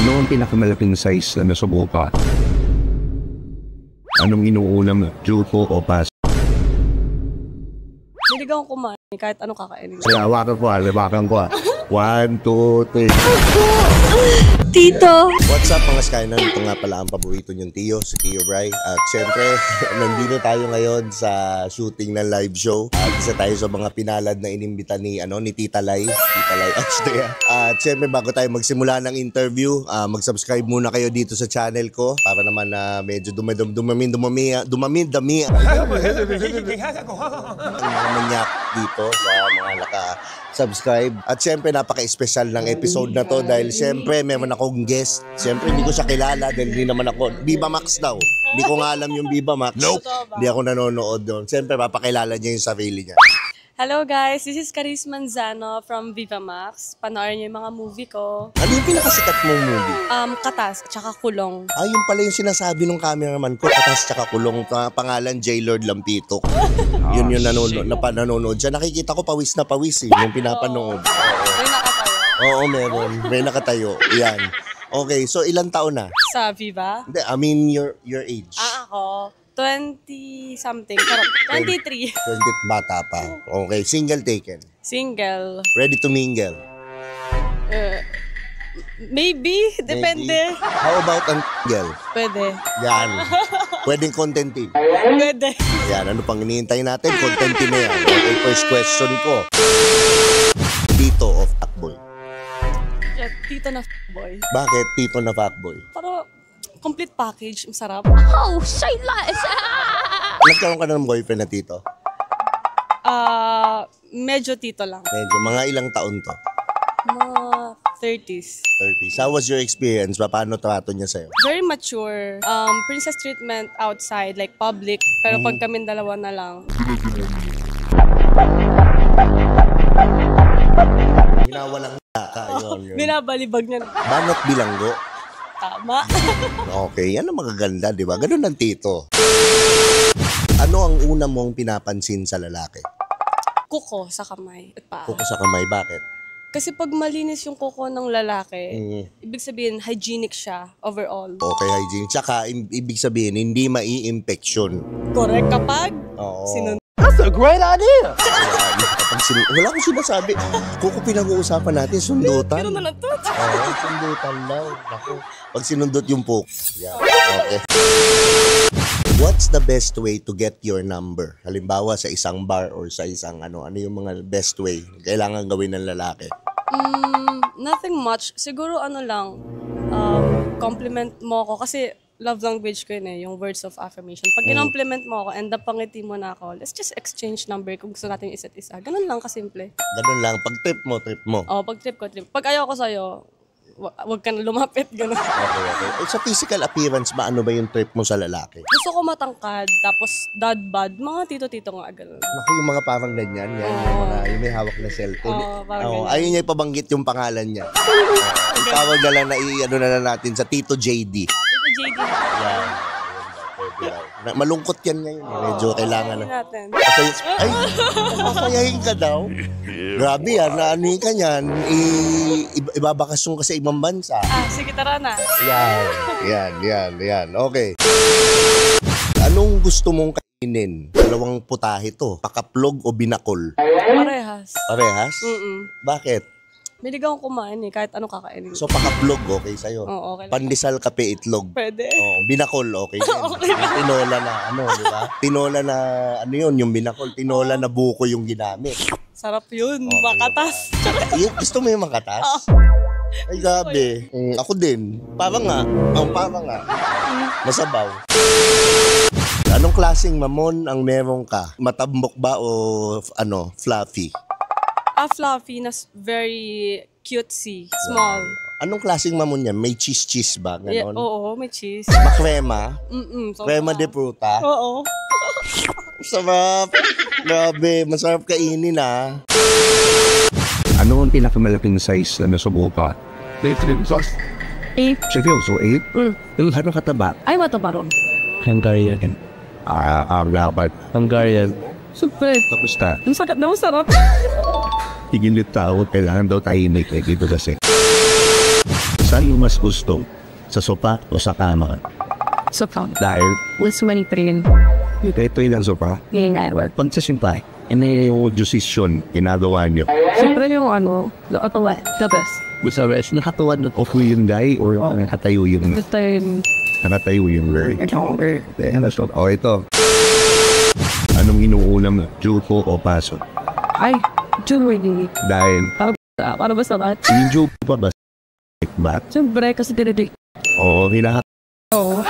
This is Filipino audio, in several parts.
Ano ang pinakamalaking size na nasubukan? Anong inuulam na? Jupo o pas? Niligaw ko kumain kahit ano kakainin. Kaya hawakan ko. 1, 2, 3. Tito! What's up mga Skynan? Ito nga pala ang paborito niyong Tio, si Tio Bry. At syempre, nandito tayo ngayon sa shooting ng live show. At isa tayo sa mga pinalad na inimbita ni Tita Lai. Tita Lai Astrea. At syempre, bago tayo magsimula ng interview, mag-subscribe muna kayo dito sa channel ko. Para naman na medyo dumamin dami. Mga manyak dito sa mga naka-subscribe. At syempre, napaka-espesyal ng episode na to dahil syempre, meron akong guest. Siyempre, hindi ko siya kilala dahil hindi naman ako. Viva Max daw. Hindi ko nga alam yung Viva Max. Nope. Hindi ako nanonood doon. Siyempre, papakilala niya yung sarili niya. Hello guys, this is Charis Manzano from Viva Max. Panoorin niyo yung mga movie ko. Ano yung pinakasikat mong movie? Katas, tsaka Kulong. Yung pala yung sinasabi ng cameraman ko, Katas tsaka Kulong, pangalan J. Lord Lampito. Yun yung nanonood siya. Nakikita ko pawis na pawis yung pinapanood. May nakatayo. Oo, meron. May nakatayo. Yan. Okay, so ilang taon na? Sa Viva? Hindi, I mean your age. Ako, 20-something. 23. 20 bata pa. Okay, single taken. Single. Ready to mingle. Maybe. Depende. Maybe. How about ang girl? Pwede. Yan. Pwedeng contentin. Pwede. Yan, ano pang hinihintay natin? Contentin na yan. Okay, first question ko. Tito of fuckboy. Tito na boy. Bakit Tito na fuckboy? Para complete package. Masarap. Oh, say less. Nagkaroon ka na ng boyfriend na Tito? Medyo Tito lang. Medyo. Mga ilang taon to? Mga 30s. 30s. How was your experience? Paano trato niya sa'yo? Very mature. Princess treatment outside, like public. Pero pag kami dalawa na lang. Ginawalang ka. Yun. Binabalibag niya. Banat bilanggo. Tama. Okay, yan ang magaganda, di ba? Ganun ang Tito. Ano ang una mong pinapansin sa lalaki? Kuko sa kamay at paa. Kuko sa kamay, bakit? Kasi pag malinis yung kuko ng lalaki, ibig sabihin hygienic siya overall. Okay, hygiene. Tsaka, ibig sabihin, hindi mai-infection. Correct kapag Oo. That's a great idea. Wala akong sinasabi. Kuko pinag-uusapan natin, sundutan. Pero na to. Oo, sundutan daw. Naku. Pag sinundot yung puk. Yeah. Okay. What's the best way to get your number? Halimbawa sa isang bar or sa isang ano yung mga best way kailangan gawin ng lalaki? Nothing much. Siguro lang, compliment mo ako kasi love language ko yun yung words of affirmation. Pag kinompliment mo ako and napangiti mo na ako, let's just exchange number kung gusto natin isa't isa. Ganun lang kasimple. Ganun lang. Pag trip mo. Pag trip ko. Pag ayaw ko sa'yo, wag ka na lumapit, gano'n. Okay. Sa physical appearance ba, ano ba yung trip mo sa lalaki? Gusto ko matangkad, tapos dad bod, mga tito-tito nga, gano'n. Naku, yung mga parang ganyan, yung may hawak na cellphone. Parang ganyan. Ayun niya ipabanggit yung pangalan niya. Tawag na lang na natin sa Tito JD. Tito JD. Yan. Malungkot yan ngayon. Medyo kailangan na. Masayahin ka daw. Grabe yan, naanuhin ka niyan. Ibabakasyon ka sa ibang bansa. Sige, tara na. Yan. Okay. Anong gusto mong kainin? Dalawang putahe to. Pakaplog o binakol? Parehas. Parehas? Bakit? Niligaw ko kumain kahit ano kakainin. So pakaplog, okay sa'yo? Oo, okay lang. Pandesal, kape, itlog? Pwede. Binakol, okay. Okay lang. Tinola na, di ba? Tinola na, yung binakol. Tinola na buko yung ginamit. Sarap yun. Okay, makatas. Gusto mo yung makatas? Ay, gabi. Ako din. Parang nga. Masabaw. Anong klaseng mamon ang meron ka? Matambok ba o fluffy? Fluffy na very cutesy. Small. Anong klaseng mamon yan? May cheese ba? Yeah, Ganon? oo, may cheese. Makrema? So Crema de fruta? Oo. Sarap. Grabe, masarap kainin Ano ang pinakamalaking size na nasubukan? 8. Seryoso, 8? Yung harap kataba? Ay, mataba ron. Hungarian. Rabat. Hungarian. Super. Kamusta? Ang sakit na masarap. Higilit tao, kailangan daw tahimik dito kasi. Saan mo mas gusto? Sa sopa o sa kama? Sopa. Dahil, Was 23. ito yung sopa. Ngayon. Pag sa simpay, yung decision, ginagawa niyo. Siyempre yung nakatawa. The best. Gusto rin, nakatuwad na off yung guy or nakatayo yung Basta yung... nakatayo yung girl. O ito. Anong inuulam na? Juko o paso? Ay, jewelry. Dahil, Para ba sa lahat? yung juko pa ba? Ba? Siyempre, kasi dinidig. Oo, hinahat. Oo.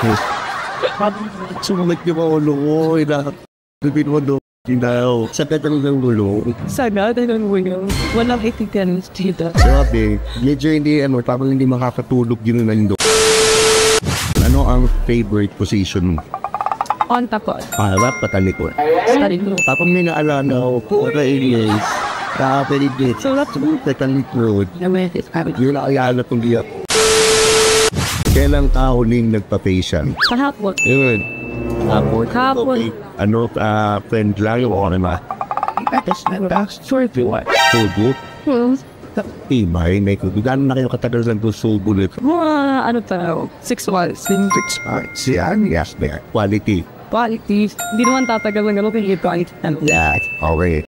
Sumalit yung mga ulo ko, hinahat. Sabihin mo doon. Hinaw. Sakit ang ulo. Sana, dahil yung walang itigan dito. Grabe, medyo hindi, parang hindi makakatulog yun na doon. Ano ang favorite position mo? On top of. Harap, patalikod. Study mo. Tapos may naalala ako, pura English. Kakapaligid. So that's good. Patalikod. Naman, it's habit. Yun ang ayala kong diyak. Kailang ka huling nagpa-facial? Kahapon. Yun. Hapon. Hapon. Ano, friend lang yung ano ba? Short view. Sugo? Ibay, may kubo. Gano'n na kayo katagal ng sugo nito? Mga 6 months. 6 months. Yan, yes, there. Quality. Quality. Hindi naman tatagal ng gano'n yung quality. Yeah. Okay.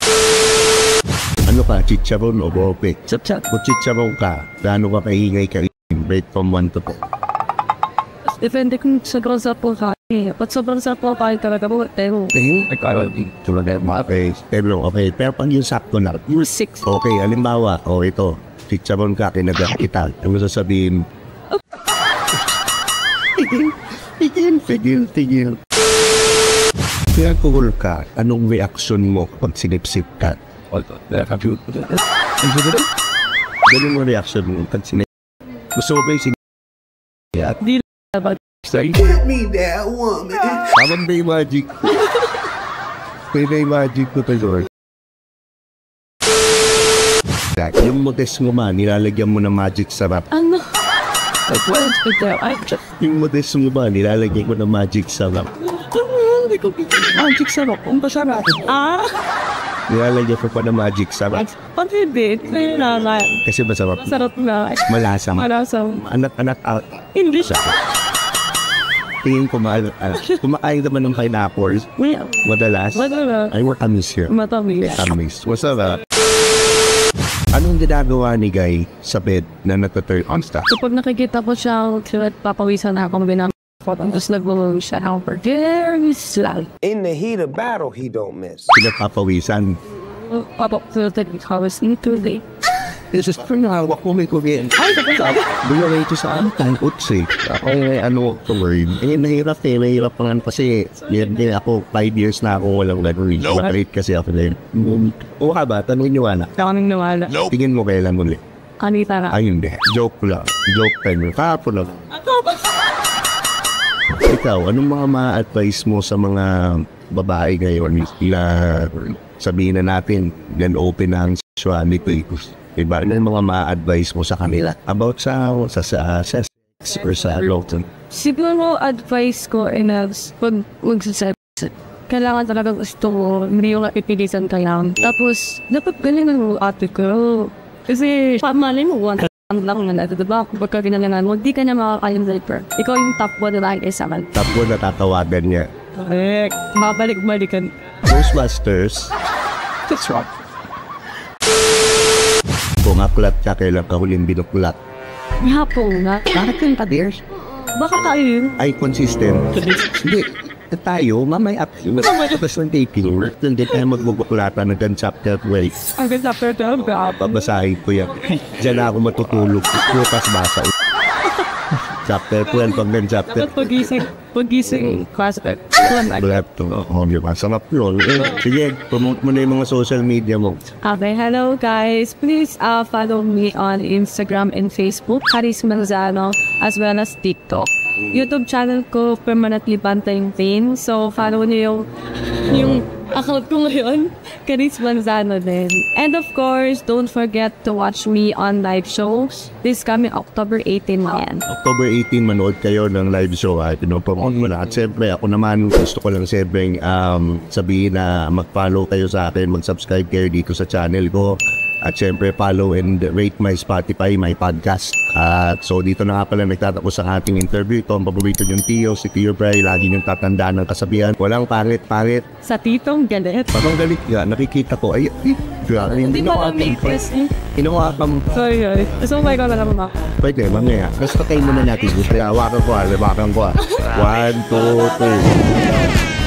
Ano ka, chicharon o bope? Chat. Kung chicharon ka, gaano ka kaingay ka rate from 1 to 4? Depende kung sobrang sarap po kain. Pag sobrang sarap po kain talaga po, pero... Tulad na okay. Pero okay. Pero pag yung sakto na, 6. okay, halimbawa, ito, chicharon ka, kinagat kita. Ano sasabihin? Tigil. Kaya kung ka, anong reaction mo pag sinipsip ka? Ganun mo reaction mo pag sinipsip. Gusto mo ba yung sinipsip? Di naman. Give me that woman. Tama ba yung magic? Pwede yung magic ko tayo. Yung modest mo man, nilalagyan mo ng magic sarap. Ano? Yung modest mo ba, nilalagyan ko ng magic sarap. Magic sarap. Ang masarap. Nilalagyan ko pa ng magic sarap. Pag hindi, kailangan. Kasi masarap. Masarap na. Malasam. Malasam. Anak out. Hindi siya. Tingin ko kumakain naman ng pineapple. Well, Madalas. Madalas. Ay, we're tamis here. Matamis. Tamis. Masarap. Anong ginagawa ni Guy sa bed na nag-turn on stuff? Kapag nakikita ko siyang papawisan na ako binang tapos nag-move siya ako for very slow. In the heat of battle, he don't miss. Pinagpapawisan. Papapasulat ko was into the... This is for now, wako may kumain. Ay, tapos Bumaway ito sa akin, utsi. Ako word. Nahirap pa nga kasi yan din ako, 5 years na ako walang gagawin. Makarate kasi ako din. O ka ba, tanong niyo na. kaming nawala. Tingin mo kailan ulit? Kanita na. Ay, hindi. Joke lang. Joke time. Kahapon lang. Ikaw, anong mga ma-advise mo sa mga babae ngayon na sabihin na natin, then open ang sexuality? Diba? Ano yung mga ma-advise mo sa kanila about sa sex or sa love? Siguro advice ko is pag magsasabi, kailangan talaga gusto mo, hindi yung ipilisan ka lang. Tapos, dapat galing ng ate ko. Kasi, pamali mo, one time lang na natin, diba? Pagka ginalangan mo, di ka na makakayang diaper. Ikaw yung top 1 na lang isa man. Top 1 na tatawagan niya. Correct. Mabalik-balikan. Ghostbusters, That's right. kung aklat ka, kailan ka huling binuklat? Hapon nga. Bakit yung padir? Baka tayo yun. Ay, consistent. Hindi. Tayo, mamaya. Tapos ng taping. Hindi tayo magbubuklatan ng chapter 12. Ang ganda pero tayo ba? Babasahin ko yan. Diyan na ako matutulog. Bukas basa. Chapter 12 hanggang chapter Dapat pagising, class back. Left to. Masarap yun. Sige, promote mo na yung mga social media mo. Okay, hello guys. Please follow me on Instagram and Facebook, Charis Manzano, as well as TikTok. YouTube channel ko, permanently Bantay Pain. So, follow niyo yung account ko ngayon, Charis Manzano din. And of course, don't forget to watch me on live shows this coming October 18 na yan. October 18, manood kayo ng live show. Pinopromote mo na. At siyempre, ako naman, gusto ko lang siyempre sabihin na mag-follow kayo sa akin, mag-subscribe kayo dito sa channel ko. At syempre, follow and rate my Spotify, my podcast. At so dito na nga pala nagtatapos ang ating interview. Ito ang paborito niyong Tio, si Tio Bray. Lagi niyong tatandaan ng kasabihan. Walang pangit-pangit. Sa titong galit. Parang galit nga, nakikita ko. Ay, Hindi mo alam may press eh. Kinuha ka mo. Sorry. So, may ko na naman ako. Pwede, mamaya. Basta kayo muna natin. Hawakan ko, hawakan ko. 1, 2, 3.